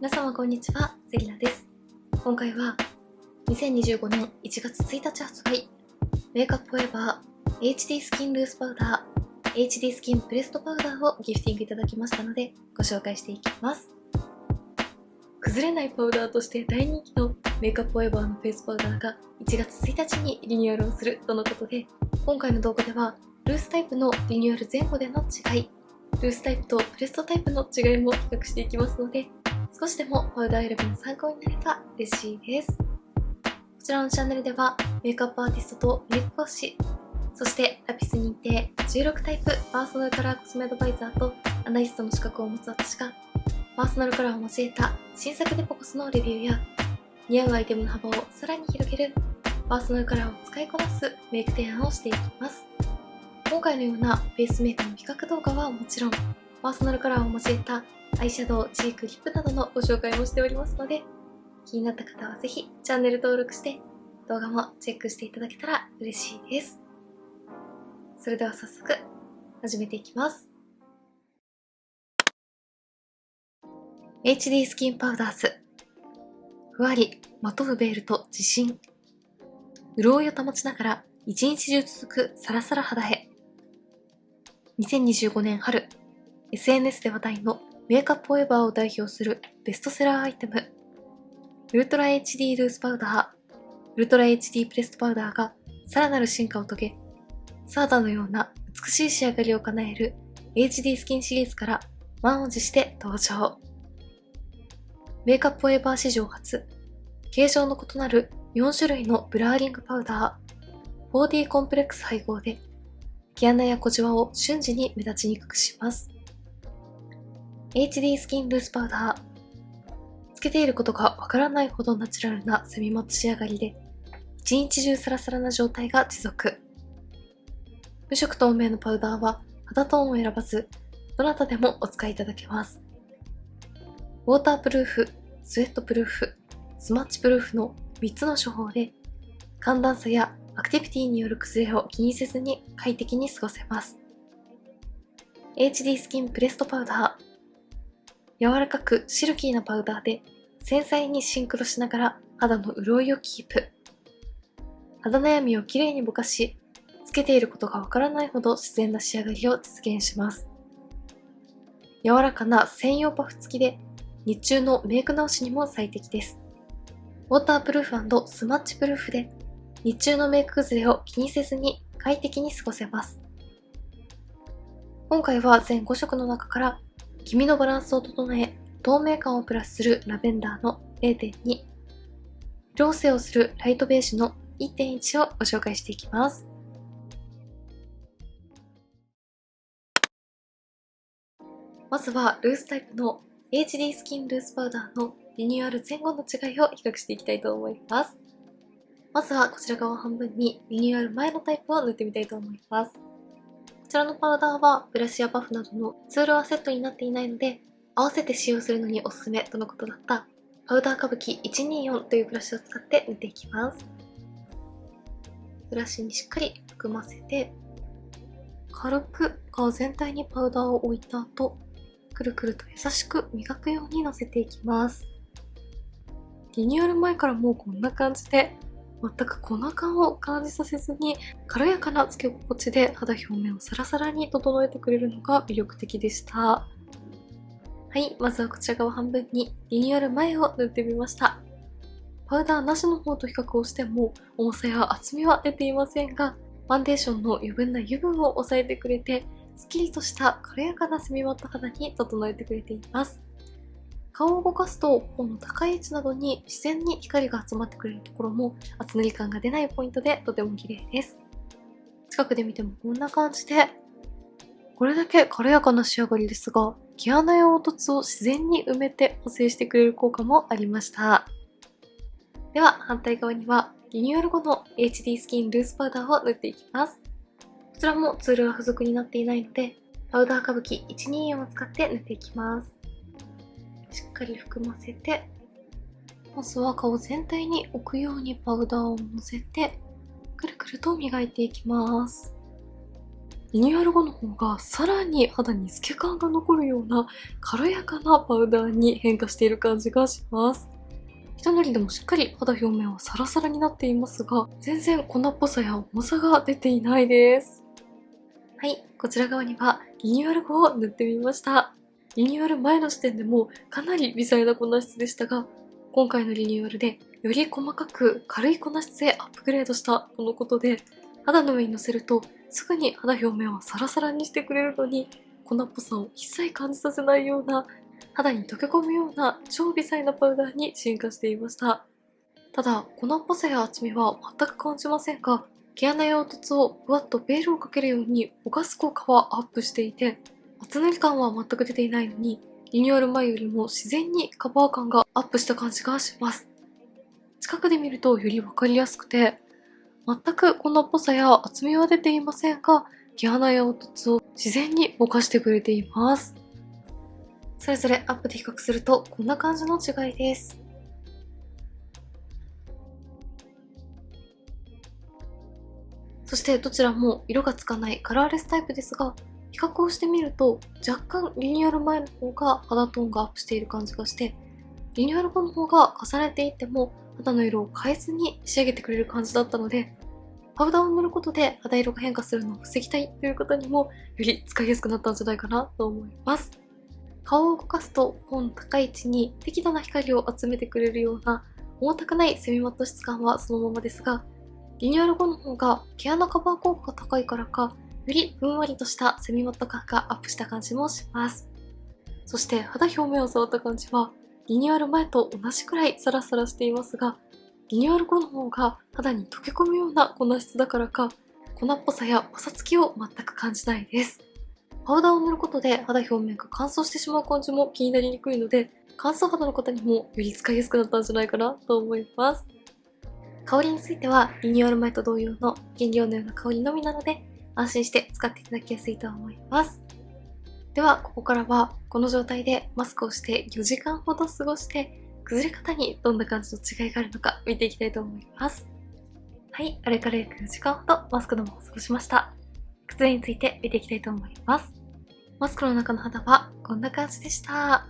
皆様こんにちは、セリナです。今回は2025年1月1日発売、メイクアップフォーエバー HD スキンルースパウダー、HD スキンプレストパウダーをギフティングいただきましたのでご紹介していきます。崩れないパウダーとして大人気のメイクアップフォーエバーのフェイスパウダーが1月1日にリニューアルをするとのことで、今回の動画ではルースタイプのリニューアル前後での違い、ルースタイプとプレストタイプの違いも比較していきますので、少しでもパウダー選びの参考になれば嬉しいです。こちらのチャンネルではメイクアップアーティストとメイク講師、そしてラピス認定16タイプパーソナルカラーコスメアドバイザーとアナリストの資格を持つ私がパーソナルカラーを交えた新作デポコスのレビューや似合うアイテムの幅をさらに広げるパーソナルカラーを使いこなすメイク提案をしていきます。今回のようなベースメイクの比較動画はもちろん、パーソナルカラーを交えたアイシャドウ、チーク、リップなどのご紹介もしておりますので、気になった方はぜひチャンネル登録して動画もチェックしていただけたら嬉しいです。それでは早速始めていきます。HD スキンパウダーズ、ふわりまとうベールと自信、潤いを保ちながら一日中続くサラサラ肌へ。2025年春、SNS で話題のメイクアップフォーエバーを代表するベストセラーアイテム、ウルトラ HD ルースパウダー、ウルトラ HD プレストパウダーがさらなる進化を遂げ、サーダのような美しい仕上がりを叶える HD スキンシリーズから満を持して登場。メイクアップフォーエバー史上初、形状の異なる4種類のブラーリングパウダー、4D コンプレックス配合で、毛穴や小じわを瞬時に目立ちにくくします。HD スキンルースパウダー。つけていることがわからないほどナチュラルなセミマット仕上がりで、一日中サラサラな状態が持続。無色透明のパウダーは肌トーンを選ばず、どなたでもお使いいただけます。ウォータープルーフ、スウェットプルーフ、スマッチプルーフの3つの処方で、寒暖差やアクティビティによる崩れを気にせずに快適に過ごせます。HD スキンプレストパウダー。柔らかくシルキーなパウダーで繊細にシンクロしながら肌の潤いをキープ。肌悩みをきれいにぼかし、つけていることがわからないほど自然な仕上がりを実現します。柔らかな専用パフ付きで日中のメイク直しにも最適です。ウォータープルーフ&スマッチプルーフで日中のメイク崩れを気にせずに快適に過ごせます。今回は全5色の中から黄身のバランスを整え、透明感をプラスするラベンダーの 0.2、色補正をするライトベージュの 1.1 をご紹介していきます。まずはルースタイプの HD スキンルースパウダーのリニューアル前後の違いを比較していきたいと思います。まずはこちら側半分にリニューアル前のタイプを塗ってみたいと思います。こちらのパウダーはブラシやパフなどのツールはセットになっていないので、合わせて使用するのにおすすめとのことだったパウダー歌舞伎124というブラシを使って塗っていきます。ブラシにしっかり含ませて、軽く顔全体にパウダーを置いた後、くるくると優しく磨くようにのせていきます。リニューアル前からもうこんな感じで、全く粉感を感じさせずに軽やかなつけ心地で肌表面をサラサラに整えてくれるのが魅力的でした。はい、まずはこちら側半分にリニューアル前を塗ってみました。パウダーなしの方と比較をしても重さや厚みは出ていませんが、ファンデーションの余分な油分を抑えてくれて、すっきりとした軽やかなセミマット肌に整えてくれています。顔を動かすと頬の高い位置などに自然に光が集まってくれるところも厚塗り感が出ないポイントでとても綺麗です。近くで見てもこんな感じで、これだけ軽やかな仕上がりですが、毛穴や凹凸を自然に埋めて補正してくれる効果もありました。では反対側にはリニューアル後の HD スキンルースパウダーを塗っていきます。こちらもツールは付属になっていないので、パウダー歌舞伎124を使って塗っていきます。しっかり含ませて、まずは顔全体に置くようにパウダーをのせて、くるくると磨いていきます。リニューアル後の方がさらに肌に透け感が残るような軽やかなパウダーに変化している感じがします。一塗りでもしっかり肌表面はサラサラになっていますが、全然粉っぽさや重さが出ていないです。はい、こちら側にはリニューアル後を塗ってみました。リニューアル前の時点でもかなり微細な粉質でしたが、今回のリニューアルでより細かく軽い粉質へアップグレードしたとのことで、肌の上にのせるとすぐに肌表面をサラサラにしてくれるのに、粉っぽさを一切感じさせないような、肌に溶け込むような超微細なパウダーに進化していました。ただ、粉っぽさや厚みは全く感じませんが、毛穴や凹凸をふわっとベールをかけるようにぼかす効果はアップしていて、厚塗り感は全く出ていないのに、リニューアル前よりも自然にカバー感がアップした感じがします。近くで見るとよりわかりやすくて、全く粉っぽさや厚みは出ていませんが、毛穴や凹凸を自然にぼかしてくれています。それぞれアップで比較するとこんな感じの違いです。そしてどちらも色がつかないカラーレスタイプですが、比較をしてみると若干リニューアル前の方が肌トーンがアップしている感じがして、リニューアル後の方が重ねていっても肌の色を変えずに仕上げてくれる感じだったので、パウダーを塗ることで肌色が変化するのを防ぎたいという方にもより使いやすくなったんじゃないかなと思います。顔を動かすと本高い位置に適度な光を集めてくれるような重たくないセミマット質感はそのままですが、リニューアル後の方が毛穴カバー効果が高いからか、よりふんわりとしたセミマット感がアップした感じもします。そして肌表面を触った感じは、リニューアル前と同じくらいサラサラしていますが、リニューアル後の方が肌に溶け込むような粉質だからか、粉っぽさやパサつきを全く感じないです。パウダーを塗ることで肌表面が乾燥してしまう感じも気になりにくいので、乾燥肌の方にもより使いやすくなったんじゃないかなと思います。香りについてはリニューアル前と同様の原料のような香りのみなので、安心して使っていただきやすいと思います。では、ここからはこの状態でマスクをして4時間ほど過ごして、崩れ方にどんな感じの違いがあるのか見ていきたいと思います。はい、あれから約4時間ほどマスクのまま過ごしました。崩れについて見ていきたいと思います。マスクの中の肌はこんな感じでした。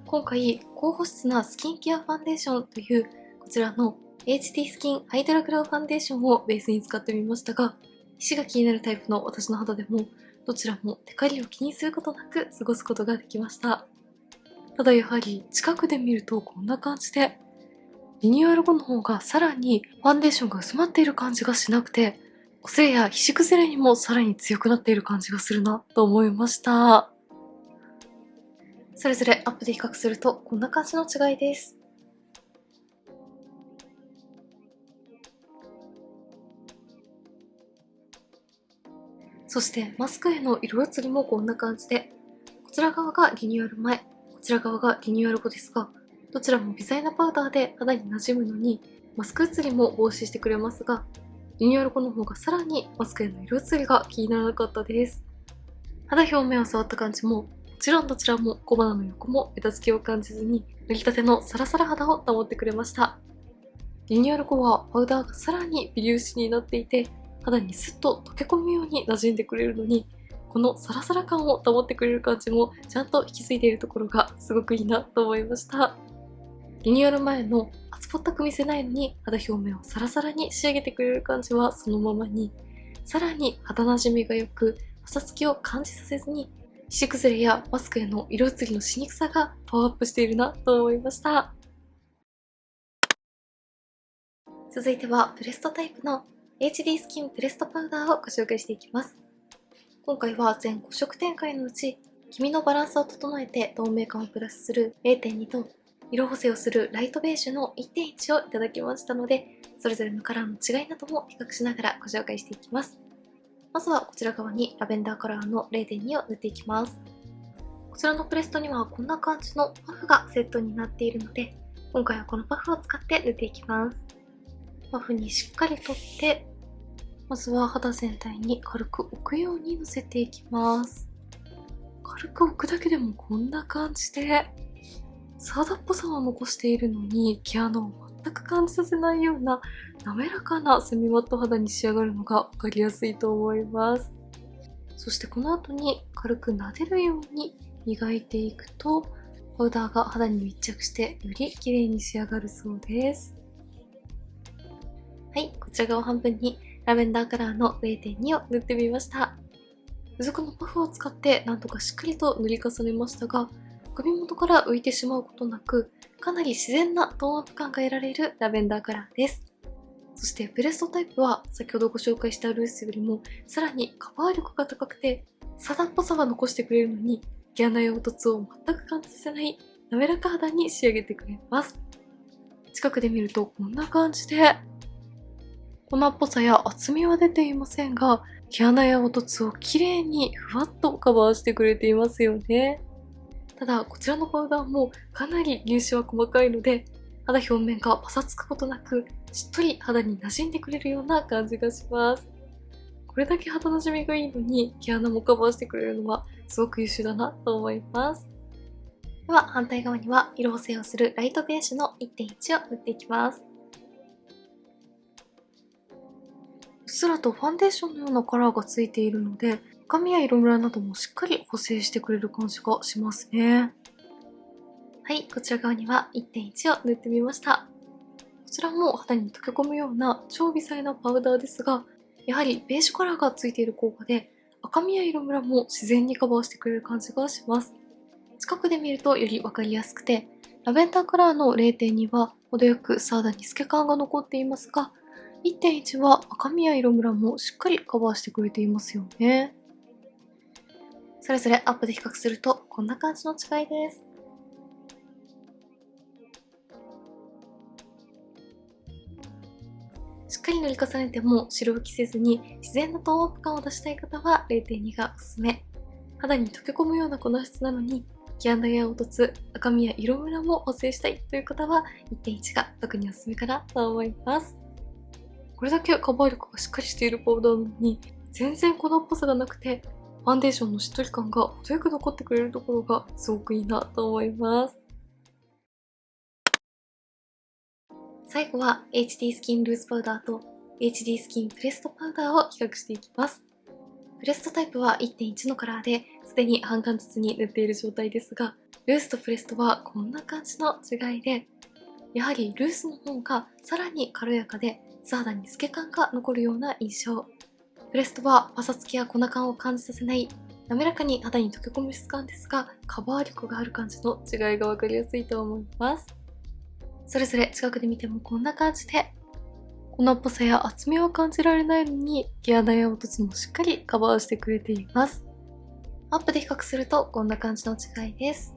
今回、高保湿なスキンケアファンデーションというこちらの HD スキンハイドラグロウファンデーションをベースに使ってみましたが、皮脂が気になるタイプの私の肌でもどちらもテカリを気にすることなく過ごすことができました。ただやはり近くで見るとこんな感じで、リニューアル後の方がさらにファンデーションが薄まっている感じがしなくて、個性や皮脂崩れにもさらに強くなっている感じがするなと思いました。それぞれアップで比較するとこんな感じの違いです。そしてマスクへの色移りもこんな感じで、こちら側がリニューアル前、こちら側がリニューアル後ですが、どちらも微細なパウダーで肌に馴染むのにマスク移りも防止してくれますが、リニューアル後の方がさらにマスクへの色移りが気にならなかったです。肌表面を触った感じも、もちろんどちらも小鼻の横もベタつきを感じずに、塗りたてのサラサラ肌を保ってくれました。リニューアル後はパウダーがさらに微粒子になっていて、肌にスッと溶け込むように馴染んでくれるのに、このサラサラ感を保ってくれる感じもちゃんと引き継いでいるところがすごくいいなと思いました。リニューアル前の厚ぽったく見せないのに肌表面をサラサラに仕上げてくれる感じはそのままに、さらに肌なじみが良く、パサつきを感じさせずに、皮脂崩れやマスクへの色移りのしにくさがパワーアップしているなと思いました。続いてはプレストタイプの HD スキンプレストパウダーをご紹介していきます。今回は全5色展開のうち、黄身のバランスを整えて透明感をプラスする 0.2 と、色補正をするライトベージュの 1.1 をいただきましたので、それぞれのカラーの違いなども比較しながらご紹介していきます。まずはこちら側にラベンダーカラーの 0.2 を塗っていきます。こちらのプレストにはこんな感じのパフがセットになっているので、今回はこのパフを使って塗っていきます。パフにしっかりとって、まずは肌全体に軽く置くようにのせていきます。軽く置くだけでもこんな感じで、サラダっぽさは残しているのに毛穴を全く感じさせないような滑らかなセミマット肌に仕上がるのが分かりやすいと思います。そしてこの後に軽く撫でるように磨いていくと、パウダーが肌に密着してより綺麗に仕上がるそうです。はい、こちら側半分にラベンダーカラーの 0.2 を塗ってみました。付属のパフを使ってなんとかしっかりと塗り重ねましたが、首元から浮いてしまうことなく、かなり自然なトーンアップ感が得られるラベンダーカラーです。そしてブレストタイプは先ほどご紹介したルースよりもさらにカバー力が高くて、肌っぽさは残してくれるのに毛穴や凹凸を全く感じさせない滑らか肌に仕上げてくれます。近くで見るとこんな感じで、粉っぽさや厚みは出ていませんが、毛穴や凹凸をきれいにふわっとカバーしてくれていますよね。ただこちらのパウダーもかなり粒子は細かいので、肌表面がパサつくことなくしっとり肌に馴染んでくれるような感じがします。これだけ肌なじみがいいのに毛穴もカバーしてくれるのはすごく優秀だなと思います。では反対側には色補正をするライトベージュの 1.1 を塗っていきます。うっすらとファンデーションのようなカラーがついているので、深みや色ムラなどもしっかり補正してくれる感じがしますね。はい、こちら側には 1.1 を塗ってみました。こちらも肌に溶け込むような超微細なパウダーですが、やはりベージュカラーがついている効果で赤みや色ムラも自然にカバーしてくれる感じがします。近くで見るとよりわかりやすくて、ラベンダーカラーの 0.2 は程よく肌に透け感が残っていますが、1.1 は赤みや色ムラもしっかりカバーしてくれていますよね。それぞれアップで比較するとこんな感じの違いです。しっかり塗り重ねても白浮きせずに自然なトーンアップ感を出したい方は 0.2 がおすすめ。肌に溶け込むような粉質なのに毛穴や凹凸、赤みや色ムラも補正したいという方は 1.1 が特におすすめかなと思います。これだけカバー力がしっかりしているパウダーなのに全然粉っぽさがなくて、ファンデーションのしっとり感が程よく残ってくれるところがすごくいいなと思います。最後は HD スキンルースパウダーと HD スキンプレストパウダーを比較していきます。プレストタイプは 1.1 のカラーですでに半眼ずつに塗っている状態ですが、ルースとプレストはこんな感じの違いで、やはりルースの方がさらに軽やかで素肌に透け感が残るような印象。プレストはパサつきや粉感を感じさせない滑らかに肌に溶け込む質感ですが、カバー力がある感じの違いがわかりやすいと思います。それぞれ近くで見てもこんな感じで、粉っぽさや厚みは感じられないのに毛穴や凹凸もしっかりカバーしてくれています。アップで比較するとこんな感じの違いです。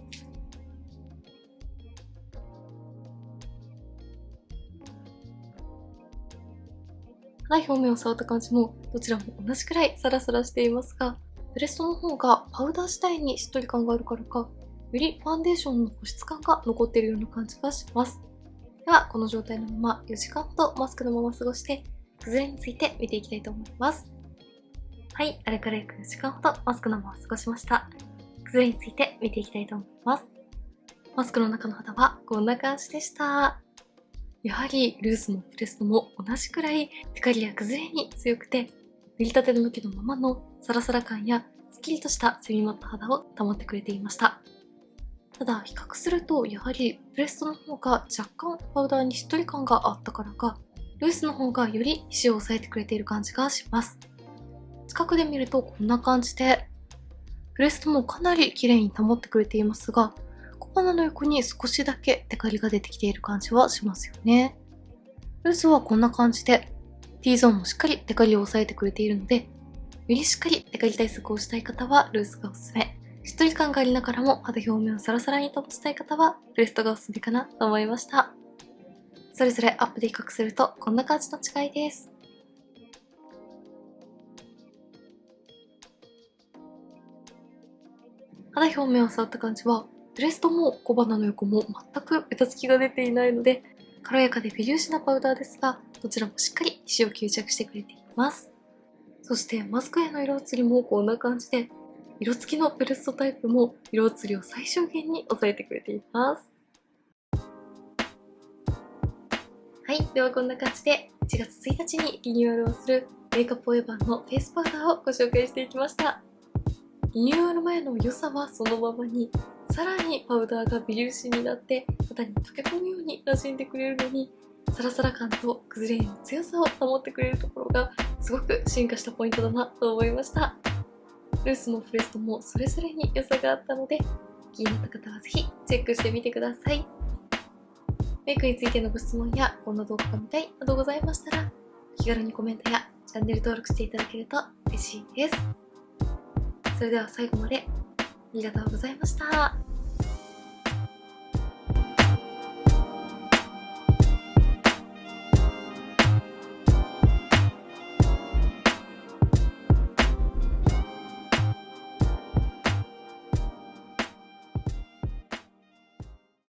肌表面を触った感じもどちらも同じくらいサラサラしていますが、プレストの方がパウダー自体にしっとり感があるからか、よりファンデーションの保湿感が残っているような感じがします。ではこの状態のまま4時間ほどマスクのまま過ごして崩れについて見ていきたいと思います。はい、あれから約4時間ほどマスクのまま過ごしました。崩れについて見ていきたいと思います。マスクの中の肌はこんな感じでした。やはりルースもプレストも同じくらいテカリや崩れに強くて、塗りたての時のままのサラサラ感やスッキリとしたセミマット肌を保ってくれていました。ただ比較するとやはりプレストの方が若干パウダーにしっとり感があったからか、ルースの方がより皮脂を抑えてくれている感じがします。近くで見るとこんな感じで、プレストもかなり綺麗に保ってくれていますが、小鼻の横に少しだけテカリが出てきている感じはしますよね。ルースはこんな感じで T ゾーンもしっかりテカリを抑えてくれているので、よりしっかりテカリ対策をしたい方はルースがおすすめ。しっとり感がありながらも肌表面をサラサラに保ちたい方はプレストがおすすめかなと思いました。それぞれアップで比較するとこんな感じの違いです。肌表面を触った感じはプレストも小鼻の横も全くベタつきが出ていないので、軽やかで微粒子なパウダーですが、どちらもしっかり皮脂を吸着してくれています。そしてマスクへの色移りもこんな感じで、色付きのプレストタイプも色移りを最小限に抑えてくれています。はい、ではこんな感じで1月1日にリニューアルをするメイクアップウェバーのフェイスパウダーをご紹介していきました。リニューアル前の良さはそのままに、さらにパウダーが微粒子になって肌に溶け込むように馴染んでくれるのに、サラサラ感と崩れへん強さを保ってくれるところがすごく進化したポイントだなと思いました。ルースもフレストもそれぞれに良さがあったので、気になった方はぜひチェックしてみてください。メイクについてのご質問やこんな動画が見たいなどございましたら、気軽にコメントやチャンネル登録していただけると嬉しいです。それでは最後までありがとうございました。